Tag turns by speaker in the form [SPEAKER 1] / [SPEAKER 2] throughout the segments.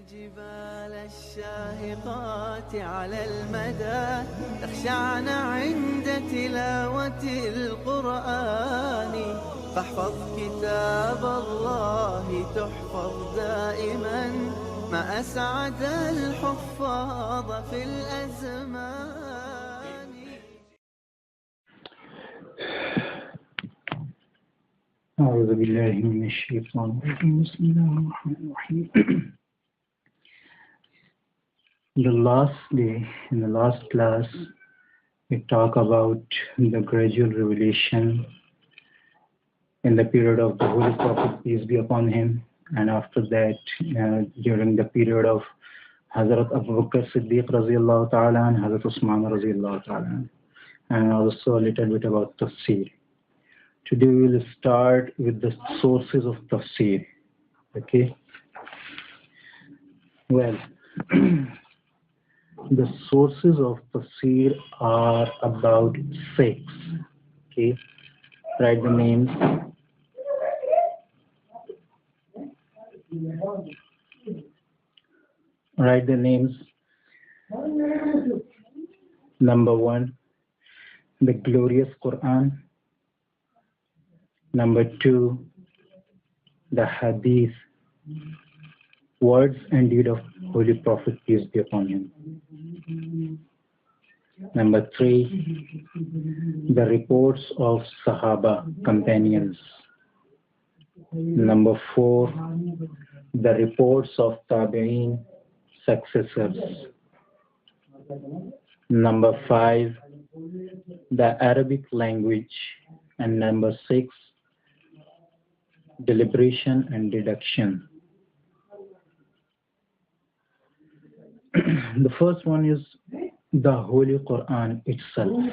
[SPEAKER 1] جبال الشاهقات على المدى تخشعن عند تلاوة القرآن فاحفظ كتاب الله تحفظ دائما ما أسعد الحفاظ في الأزمان.
[SPEAKER 2] أعوذ بالله من الشيطان الرجيم. بسم الله الرحمن الرحيم. In the last class, we talked about the gradual revelation in the period of the Holy Prophet, peace be upon him, and after that, during the period of Hazrat Abu Bakr Siddiq radiallahu ta'ala and Hazrat Usman radiallahu ta'ala, and also a little bit about Tafseer. Today we will start with the sources of Tafsir. Okay? Well, the sources of Tafsir are about 6. Okay? Write the names. Write the names. Number 1, the glorious Quran. Number 2, the Hadith, words and deed of Holy Prophet, peace be upon him. Number 3, the reports of Sahaba, companions. Number 4, the reports of Tabi'een, successors. Number 5, the Arabic language. And number 6, deliberation and deduction. The first one is the Holy Quran itself.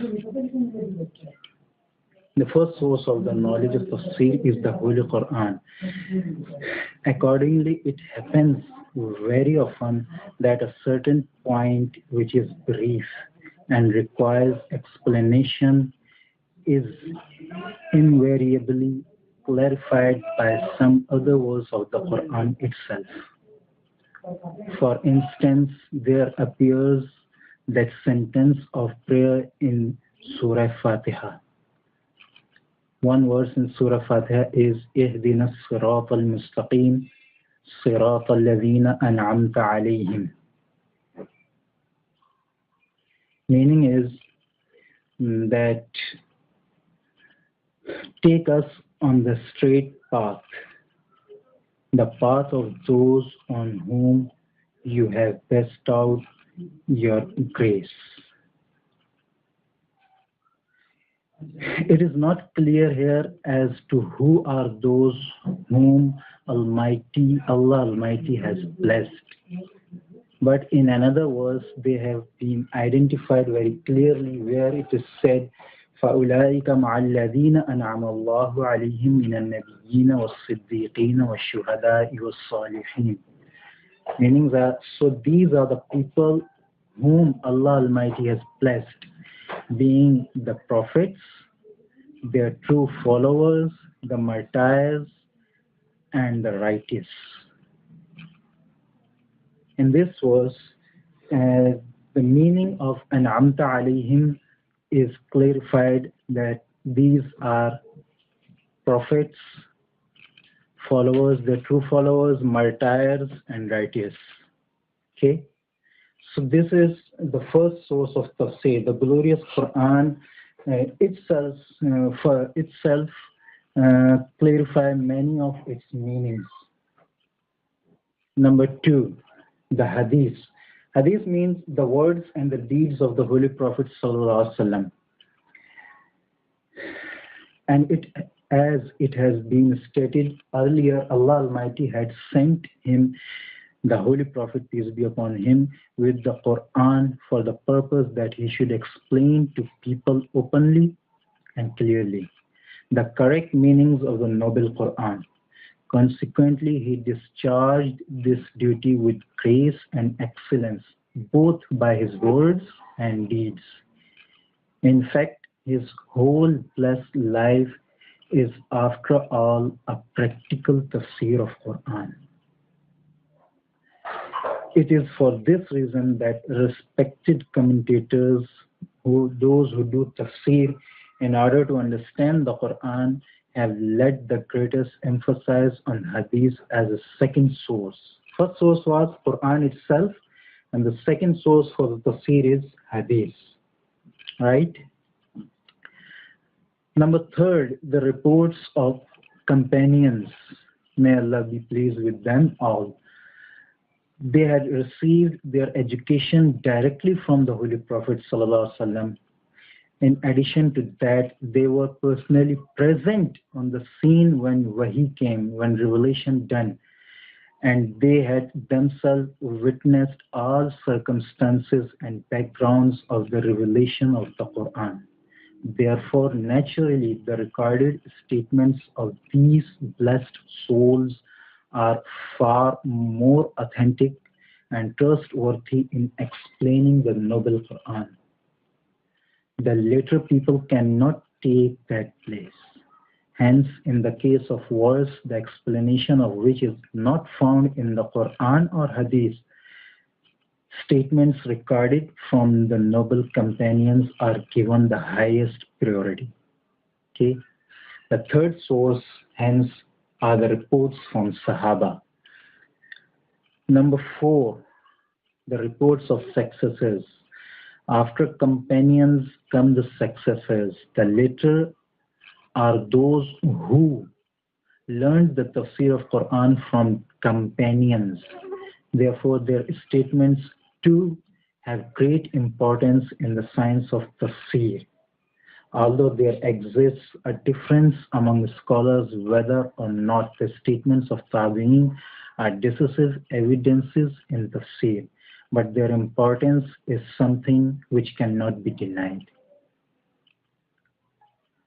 [SPEAKER 2] The first source of the knowledge of Tafsir is the Holy Quran. Accordingly, it happens very often that a certain point which is brief and requires explanation is invariably clarified by some other verse of the Quran itself. For instance, there appears that sentence of prayer in Surah Fatiha. One verse in Surah Fatiha is Ihdina as-sirata al-mustaqim sirata alladhina an'amta alayhim. Meaning is that take us on the straight path, the path of those on whom you have bestowed your grace. It is not clear here as to who are those whom Allah Almighty has blessed. But in another verse, they have been identified very clearly where it is said, فَأُولَٰئِكَ مَعَ الَّذِينَ أَنْعَمَ اللَّهُ عَلَيْهِمْ مِنَ النَّبِيِّينَ وَالصِّدِّيقِينَ وَالشُّهَدَاءِ وَالصَّالِحِينَ. Meaning that, so these are the people whom Allah Almighty has blessed, being the prophets, their true followers, the martyrs, and the righteous. In this verse, the meaning of An'amta alayhim is clarified that these are prophets, followers, the true followers, martyrs, and righteous. Okay? So this is the first source of Tafsir. The glorious Quran itself clarify many of its meanings. Number 2, the Hadith. Hadith means the words and the deeds of the Holy Prophet ﷺ. And as it has been stated earlier, Allah Almighty had sent him, the Holy Prophet, peace be upon him, with the Quran for the purpose that he should explain to people openly and clearly the correct meanings of the noble Quran. Consequently, he discharged this duty with grace and excellence, both by his words and deeds. In fact, his whole blessed life is, after all, a practical tafsir of Quran. It is for this reason that respected commentators, those who do tafsir, in order to understand the Quran, have laid the greatest emphasis on hadith as a second source. First source was Quran itself, and the second source for the tafsir is hadith. Right? Number third, the reports of companions. May Allah be pleased with them all. They had received their education directly from the Holy Prophet ﷺ. In addition to that, they were personally present on the scene when Wahi came, when revelation done, and they had themselves witnessed all circumstances and backgrounds of the revelation of the Quran. Therefore, naturally, the recorded statements of these blessed souls are far more authentic and trustworthy in explaining the noble Quran. The later people cannot take that place. Hence, in the case of verse, the explanation of which is not found in the Quran or Hadith, statements recorded from the noble companions are given the highest priority. Okay. The third source, hence, are the reports from Sahaba. Number 4, the reports of successors. After companions come the successors. The later are those who learned the tafsir of Quran from companions. Therefore, their statements too have great importance in the science of tafsir. Although there exists a difference among scholars whether or not the statements of Tabi'in are decisive evidences in tafsir, but their importance is something which cannot be denied.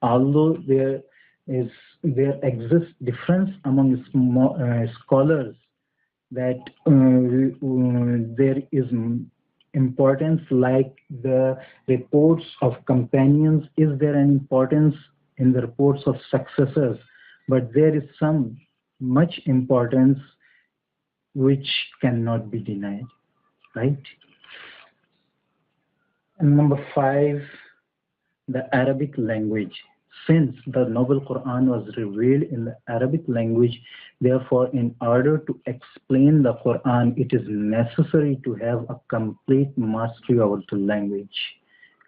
[SPEAKER 2] Although there exists difference among scholars that there is importance like the reports of companions, is there an importance in the reports of successors, but there is some much importance which cannot be denied, right? And number 5, the Arabic language. Since the noble Quran was revealed in the Arabic language, therefore, in order to explain the Quran, it is necessary to have a complete mastery of the language,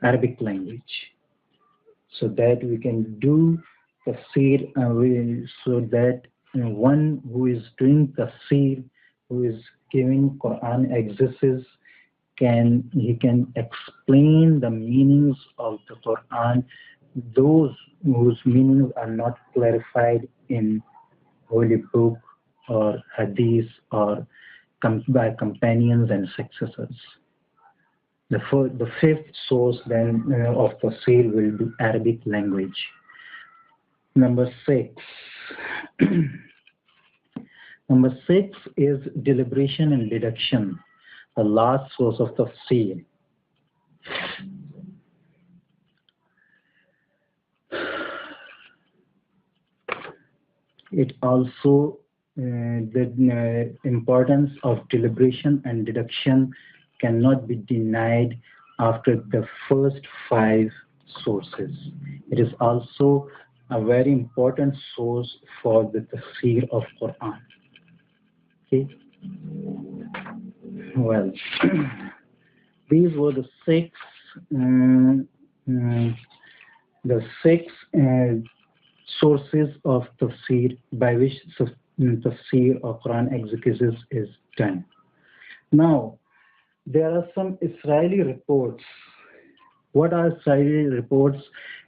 [SPEAKER 2] Arabic language, so that we can do tafsir, so that one who is doing tafsir, who is giving Quran exegesis, he can explain the meanings of the Quran, those whose meanings are not clarified in Holy Book or Hadith or by companions and successors. The 5th source then of tafsir will be Arabic language. Number 6. Number 6 is deliberation and deduction, the last source of tafsir. It also, the importance of deliberation and deduction cannot be denied after the first 5 sources. It is also a very important source for the tafsir of Quran. Okay. Well, these were the 6 sources of tafsir by which tafsir or Quran exegesis is done. Now, there are some Israeli reports. What are Israeli reports?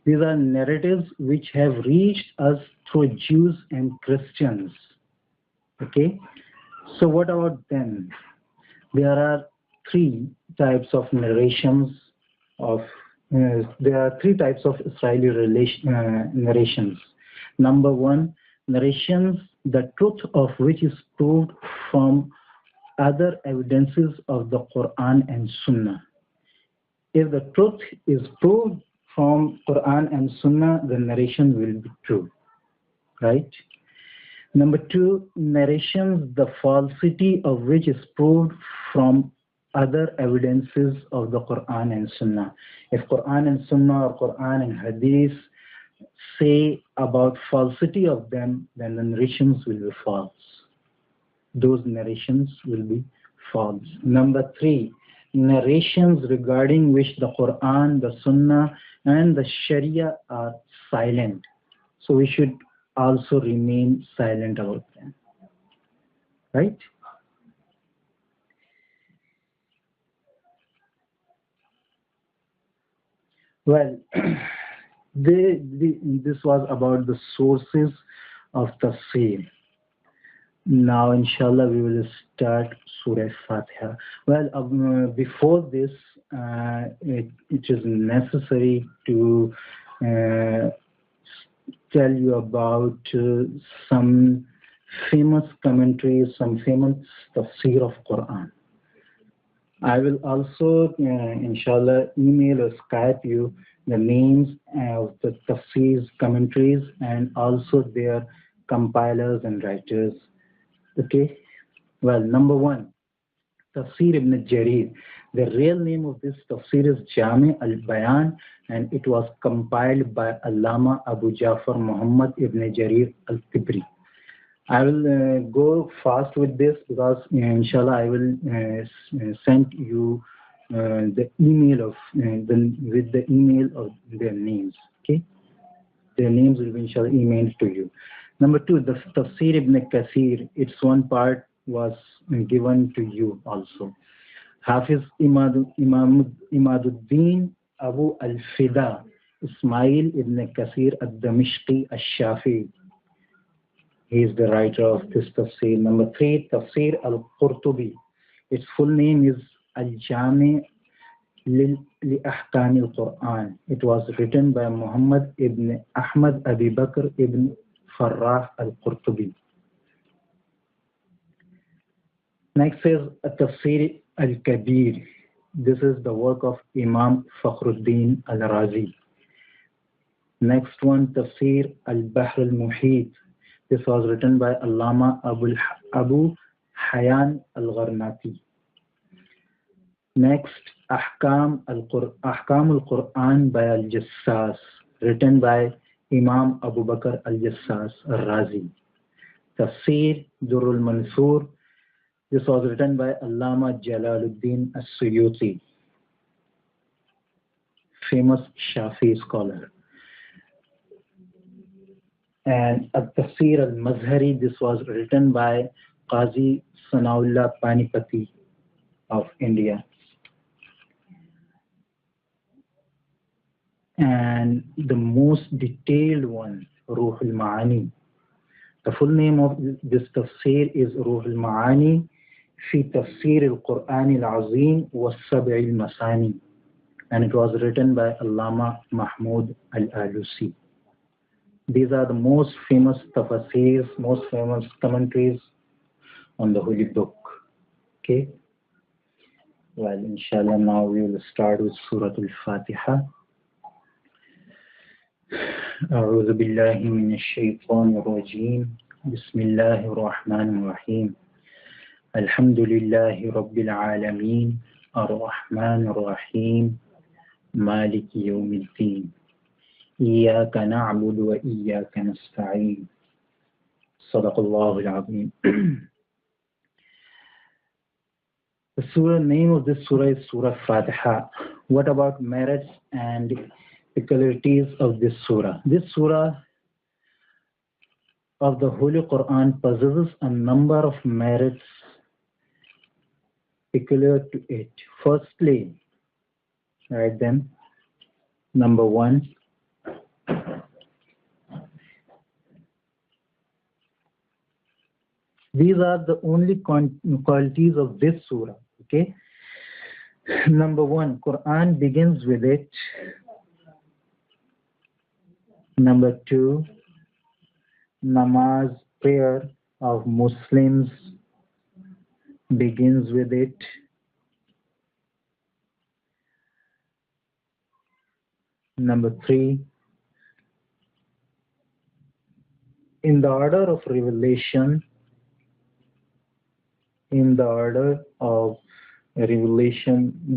[SPEAKER 2] These are narratives which have reached us through Jews and Christians. Okay? So what about them? There are 3 types of narrations there are 3 types of Israeli narrations. Number 1, narrations, the truth of which is proved from other evidences of the Quran and Sunnah. If the truth is proved from Quran and Sunnah, the narration will be true, right? Number two, narrations, the falsity of which is proved from other evidences of the Quran and Sunnah. If Quran and Sunnah or Quran and Hadith say about falsity of them, then the narrations will be false. Those narrations will be false. Number three, narrations regarding which the Quran, the Sunnah, and the Sharia are silent. So we should also remain silent about them. Right? Well, this was about the sources of Tafseer. Now, inshallah, we will start Surah Fatiha. Well, before this, it is necessary to tell you about some famous commentaries, some famous Tafsir of Quran. I will also, inshallah, email or Skype you the names of the Tafsir's commentaries and also their compilers and writers. Okay. Well, number one, Tafsir ibn Jarir. The real name of this Tafsir is Jami al-Bayan, and it was compiled by Allama Abu Ja'far Muhammad ibn Jarir al-Tibri. I will go fast with this because inshallah I will send you the email of with the email of their names. Okay, their names will be inshallah emailed to you. Number two, the Tafsir ibn Kathir. Its one part was given to you also. Hafiz Imaduddin Abu al-Fida Ismail ibn Kathir al-Damishqi al-Shafi. He is the writer of this tafsir. Number three, Tafsir al-Qurtubi. Its full name is Al-Jami li Ahkam al-Quran. It was written by Muhammad ibn Ahmad Abi Bakr ibn Farrah al-Qurtubi. Next is Tafsir al-Kabir. This is the work of Imam Fakhruddin al-Razi. Next one, Tafsir al-Bahr al-Muhit. This was written by Allama Abu Hayyan al-Gharnati. Next, Ahkam al-Quran by al-Jassas, written by Imam Abu Bakr al-Jassas al-Razi. Tafsir Durrul Mansur. This was written by Allama Jalaluddin as-Suyuti, famous Shafi scholar. And Tafsir al-Mazhari, this was written by Qazi Sanaullah Panipati of India. And the most detailed one, Ruh al-Ma'ani. The full name of this tafsir is Ruh al-Ma'ani fi Tafsir al-Quran al-Azim wa Sab'i al-Masani. And it was written by Allama Mahmud al-Alusi. These are the most famous tafsirs, most famous commentaries on the Holy Book. Okay. Well, inshallah, now we will start with Surah Al-Fatiha. أعوذ بالله من الشيطان الرجيم بسم الله الرحمن الرحيم الحمد لله رب العالمين الرحمن الرحيم مالك يوم الدين إياك نعبد وإياك نستعين صدق الله العظيم. The surah name of this surah is Surah Fatiha. What about merits and peculiarities of this surah? This surah of the Holy Quran possesses a number of merits peculiar to it. Firstly, write them. Number one, these are the only qualities of this surah. Okay. Number one, Quran begins with it. Number two, namaz, prayer of Muslims begins with it. Number three, in the order of revelation,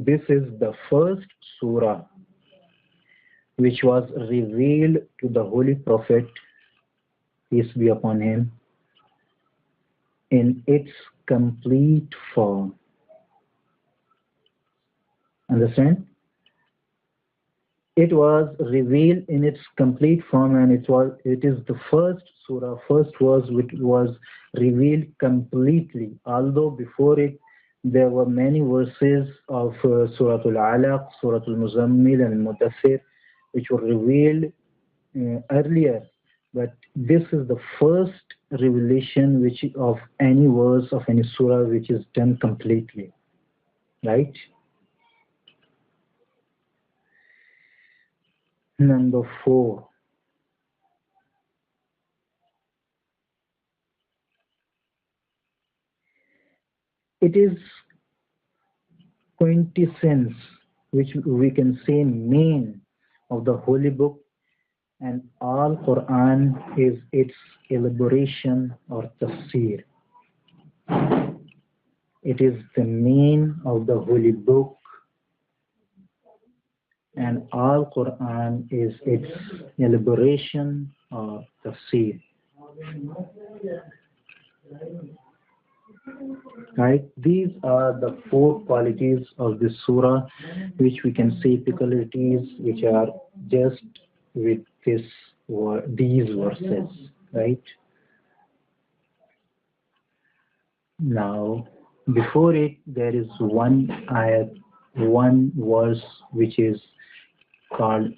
[SPEAKER 2] this is the first surah which was revealed to the Holy Prophet, peace be upon him, in its complete form. Understand? It was revealed in its complete form, and it is the first surah, first verse which was revealed completely. Although before it there were many verses of Surah Al-Alaq, Surah Al-Muzammil and Al-Mudaththir which were revealed earlier, but this is the first revelation which of any verse of any surah which is done completely, right? Number 4. It is quintessence, which we can say main of the Holy Book, and all Quran is its elaboration or Tafseer. It is the main of the Holy Book, and all Quran is its elaboration or Tafseer. Right? These are the 4 qualities of this surah, which we can say peculiarities, which are just with these verses, right? Now, before it, there is one ayat, one verse which is called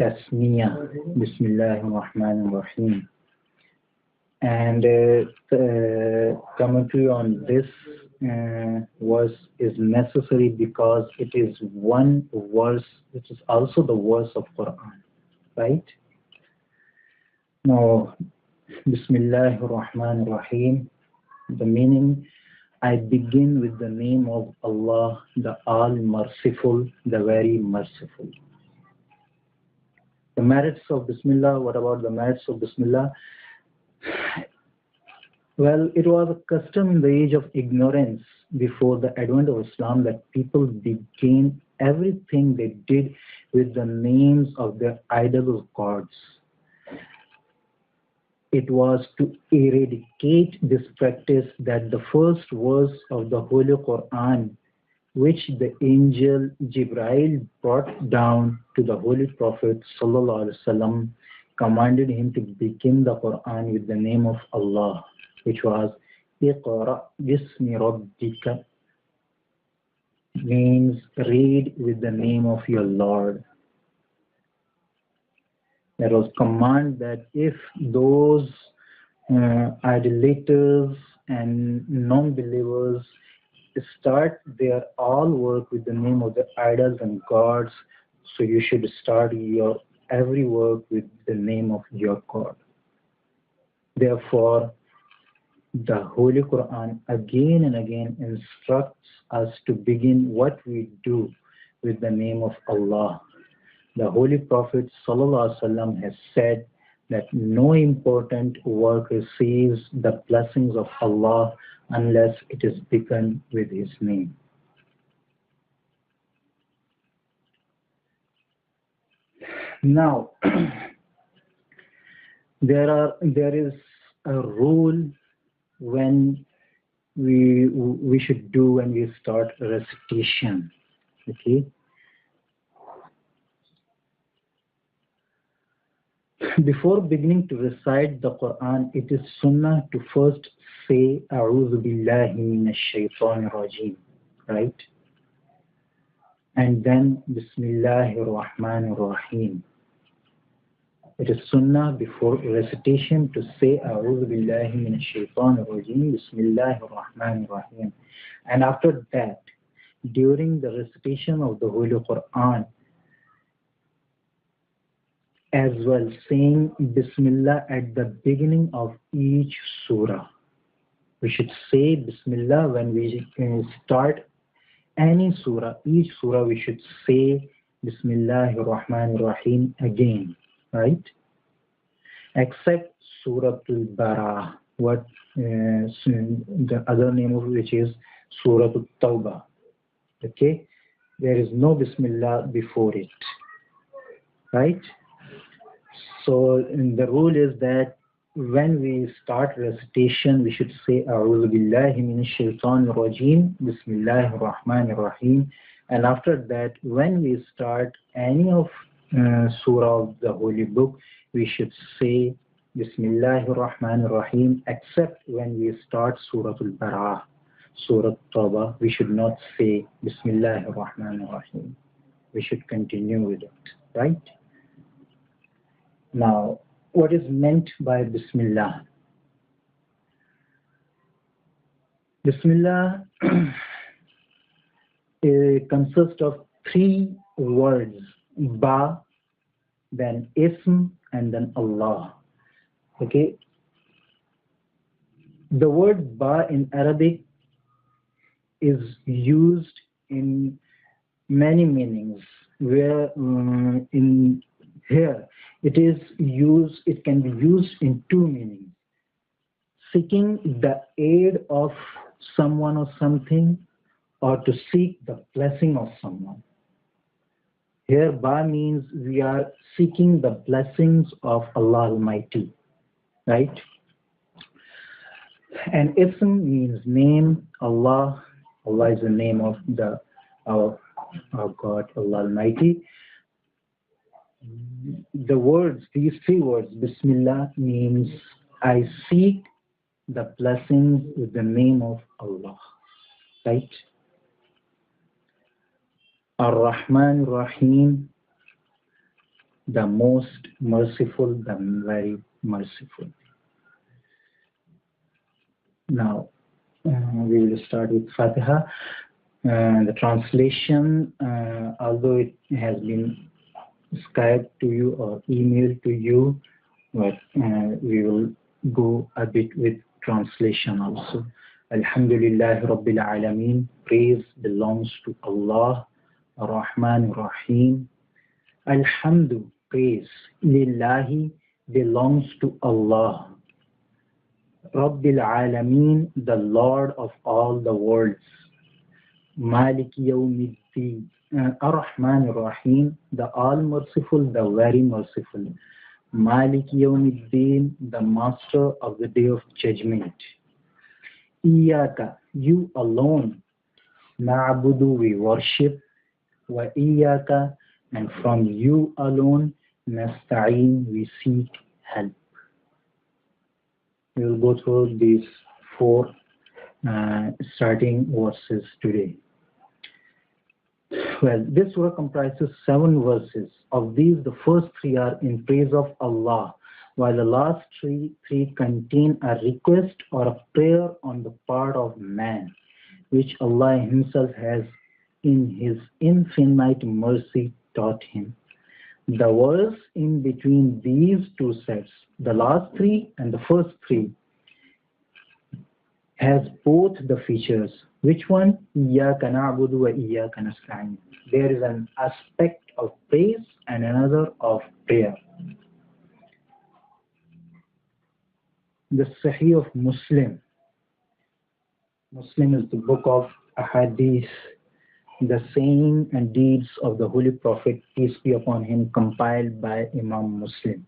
[SPEAKER 2] Tasmiyah, Bismillah ar-Rahman ar-Rahim. And commentary on this verse is necessary because it is one verse which is also the verse of Quran, right? Now, Bismillah ar-Rahman ar-Rahim, the meaning, I begin with the name of Allah, the All-Merciful, the Very Merciful. The merits of Bismillah, what about the merits of Bismillah? Well, it was a custom in the age of ignorance before the advent of Islam that people began everything they did with the names of their idol gods. It was to eradicate this practice that the first verse of the Holy Quran, which the angel Jibreel brought down to the Holy Prophet ﷺ, commanded him to begin the Quran with the name of Allah, which was Iqra Bismi Rabbika, means read with the name of your Lord. There was command that if those idolaters and non-believers start their all work with the name of the idols and gods, so you should start your every work with the name of your God. Therefore, the Holy Quran again and again instructs us to begin what we do with the name of Allah. The Holy Prophet ﷺ has said that no important work receives the blessings of Allah unless it is begun with His name. Now, there is a rule when we should do when we start recitation. Okay. Before beginning to recite the Quran, it is sunnah to first say A'udhu Billahi Minash Shaitanir Rajim, right? And then Bismillahir Rahmanir Rahim. It is sunnah before recitation to say A'udhu Billahi Minash Shaitanir Rajim, Bismillahir Rahmanir Rahim. And after that, during the recitation of the Holy Quran, as well, saying Bismillah at the beginning of each surah. We should say Bismillah when we start any surah. Each surah we should say Bismillahir Rahmanir Rahim again, right? Except Surah Al-Bara, what the other name of which is Surah Al-Tawbah. Okay, there is no Bismillah before it, right? So the rule is that when we start recitation, we should say A'udhu Billahi Minash Shaitanir Rajim, Bismillahir Rahmanir Rahim. And after that, when we start any of surah of the Holy Book, we should say Bismillahir Rahmanir Rahim, except when we start Surah Al-Bara, Surah Tawbah, we should not say Bismillahir Rahmanir Rahim. We should continue with it, right? Now, what is meant by Bismillah? Bismillah consists of three words: Ba, then Ism, and then Allah. Okay. The word Ba in Arabic is used in many meanings. Where in here it is used, it can be used in two meanings: seeking the aid of someone or something, or to seek the blessing of someone. Here, Ba means we are seeking the blessings of Allah Almighty, right? And Ism means name. Allah is the name of our God, Allah Almighty. The words, these three words, Bismillah, means I seek the blessings with the name of Allah, right? Ar-Rahman Rahim, the most merciful, the very merciful. Now, we will start with Fatiha. The translation, although it has been Skype to you or emailed to you, but we will go a bit with translation also. Alhamdulillah Rabbil Alameen, praise belongs to Allah, Ar-Rahman Rahim. Alhamdu, praise, Lillahi, belongs to Allah, Rabbil Alameen, the Lord of all the worlds, Malik Yawmiddin, Ar-Rahman Rahim, the all-merciful, the very merciful, Malik Yawmiddin, the master of the day of judgment. Iyaka, you alone, Na'budu, we worship, wa iyaka, and from you alone, Nasta'in, we seek help. We will go through these four starting verses today. Well, this surah comprises 7 verses. Of these, the first 3 are in praise of Allah, while the last three contain a request or a prayer on the part of man, which Allah Himself has in His infinite mercy taught him. The verse in between these two sets, the last 3 and the first 3, has both the features. Which one? Iyyaka na'budu wa iyyaka nasta'in. There is an aspect of praise and another of prayer. The Sahih of Muslim. Muslim is the book of Ahadith, the saying and deeds of the Holy Prophet, peace be upon him, compiled by Imam Muslim.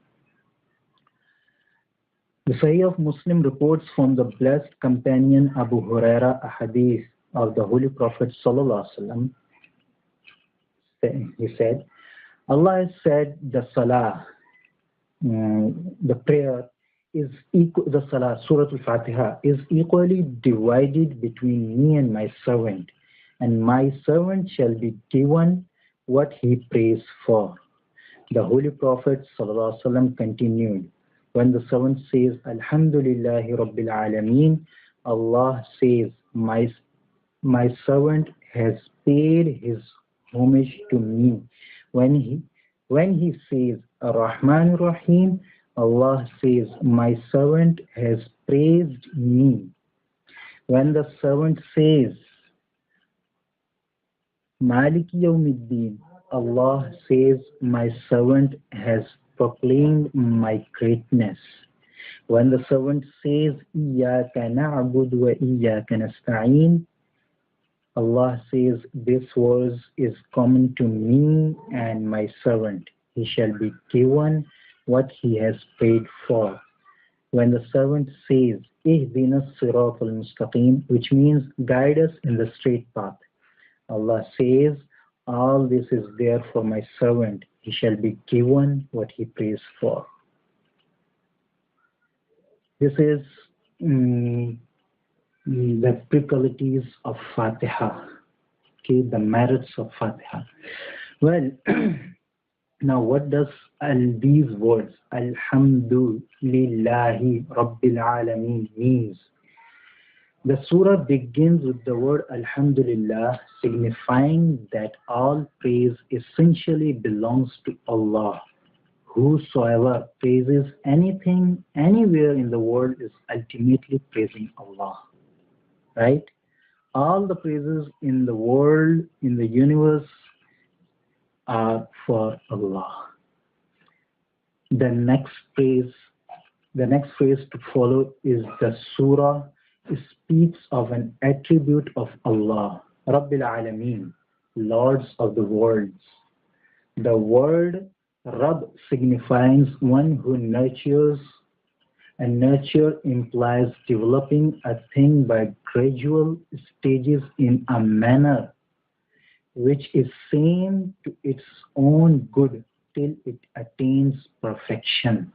[SPEAKER 2] The Sahih of Muslim reports from the blessed companion Abu Huraira a hadith of the Holy Prophet Sallallahu Alaihi Wasallam. He said, Allah has said the salah, the prayer is equal, the salah, Surah Al-Fatiha, is equally divided between me and my servant, and my servant shall be given what he prays for. The Holy Prophet Sallallahu Alaihi Wasallam continued, when the servant says, Alhamdulillahi Rabbil Alameen, Allah says, my servant has paid his homage to me. When he says, Ar-Rahman Rahim, Allah says, my servant has praised me. When the servant says, Maliki Yawmiddin, Allah says, my servant has proclaimed my greatness. When the servant says, إِيَّاكَ نَعْبُدُ وَإِيَّاكَ نَسْتَعِينُ, Allah says, this verse is common to me and my servant. He shall be given what he has paid for. When the servant says, إِهْدِنَا الصِّرَاطَ الْمُسْتَقِيمِ, which means guide us in the straight path, Allah says, all this is there for my servant. He shall be given what he prays for. This is the precalities of Fatiha, okay, the merits of Fatiha. Well, now what does these words, Alhamdulillahi Rabbil Alameen, means? The surah begins with the word Alhamdulillah, signifying that all praise essentially belongs to Allah. Whosoever praises anything, anywhere in the world is ultimately praising Allah. Right? All the praises in the world, in the universe, are for Allah. The next phrase to follow is the surah speaks of an attribute of Allah, Rabbil Alameen, Lords of the worlds. The word Rabb signifies one who nurtures, and nurture implies developing a thing by gradual stages in a manner which is same to its own good till it attains perfection.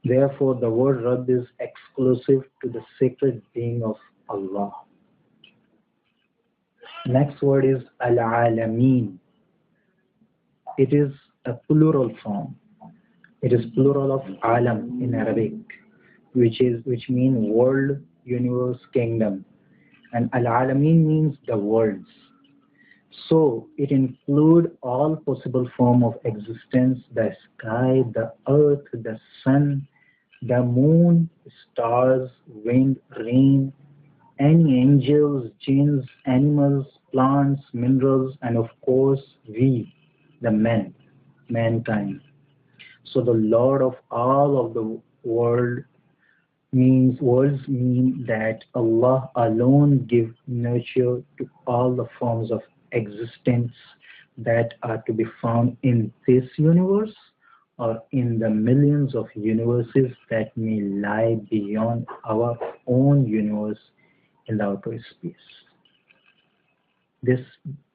[SPEAKER 2] Therefore, the word Rabb is exclusive to the sacred being of Allah. Next word is Al-Alameen. It is a plural form. It is plural of Alam in Arabic, which means world, universe, kingdom. And Al-Alameen means the worlds. So it includes all possible form of existence, the sky, the earth, the sun, the moon, stars, wind, rain, any angels, jinns, animals, plants, minerals, and of course we, the mankind. So the Lord of all of the worlds mean that Allah alone gives nurture to all the forms of existence that are to be found in this universe or in the millions of universes that may lie beyond our own universe in the outer space. This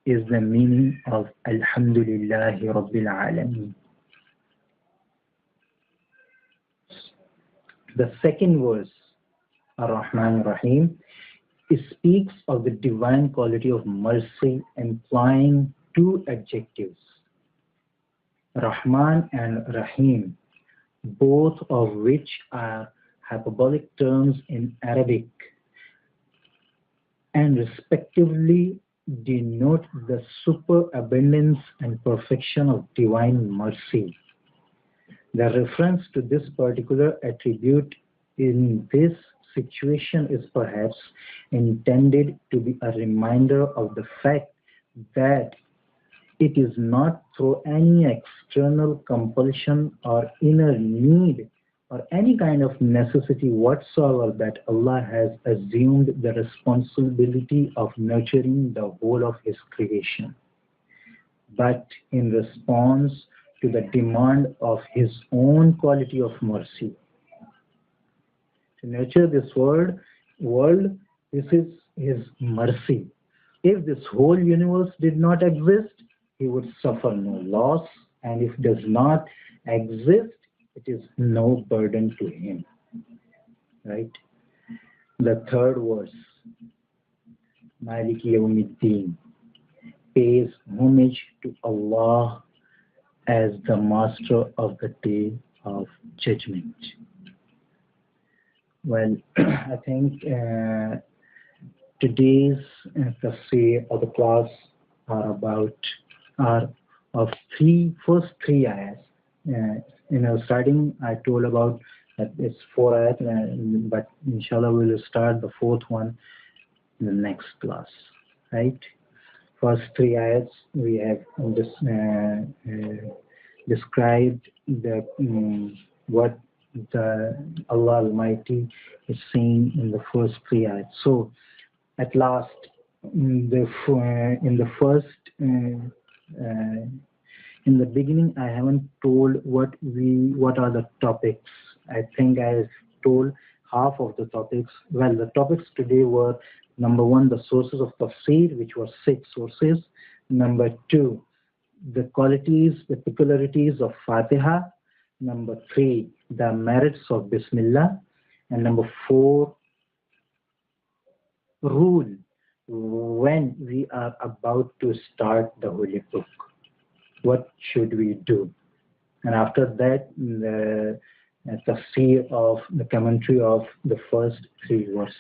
[SPEAKER 2] is the meaning of Alhamdulillahi Rabbil Alameen. The second verse, Ar-Rahman Ar-Rahim, speaks of the divine quality of mercy, implying two adjectives, Rahman and Rahim, both of which are hyperbolic terms in Arabic and respectively denote the superabundance and perfection of divine mercy. The reference to this particular attribute in this situation is perhaps intended to be a reminder of the fact that it is not through any external compulsion or inner need or any kind of necessity whatsoever that Allah has assumed the responsibility of nurturing the whole of His creation, but in response to the demand of His own quality of mercy. To nurture this world, this is His mercy. If this whole universe did not exist, He would suffer no loss, and if it does not exist, it is no burden to Him. Right? The third verse, Maliki Yawmiddin, pays homage to Allah as the master of the day of judgment. Well, I think today's tafsir of the class are of first three ayahs. Starting I told about that it's 4 ayahs, but inshallah we will start the fourth one in the next class. Right? First 3 ayahs we have described the what Allah Almighty is saying in the first 3 ayats. So at last, in the beginning, I haven't told what are the topics. I think I told half of the topics. Well, the topics today were: number 1, the sources of Tafseer, which were 6 sources. Number 2, the qualities, the peculiarities of Fatiha. Number 3, the merits of Bismillah. And number 4, rule when we are about to start the Holy Book. What should we do? And after that, the tafsir of the commentary of the first 3 verses.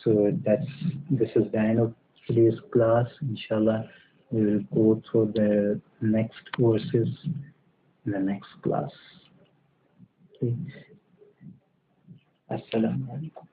[SPEAKER 2] So this is the end of today's class. Inshallah, we will go through the next verses in the next class. Okay. Assalamu alaikum.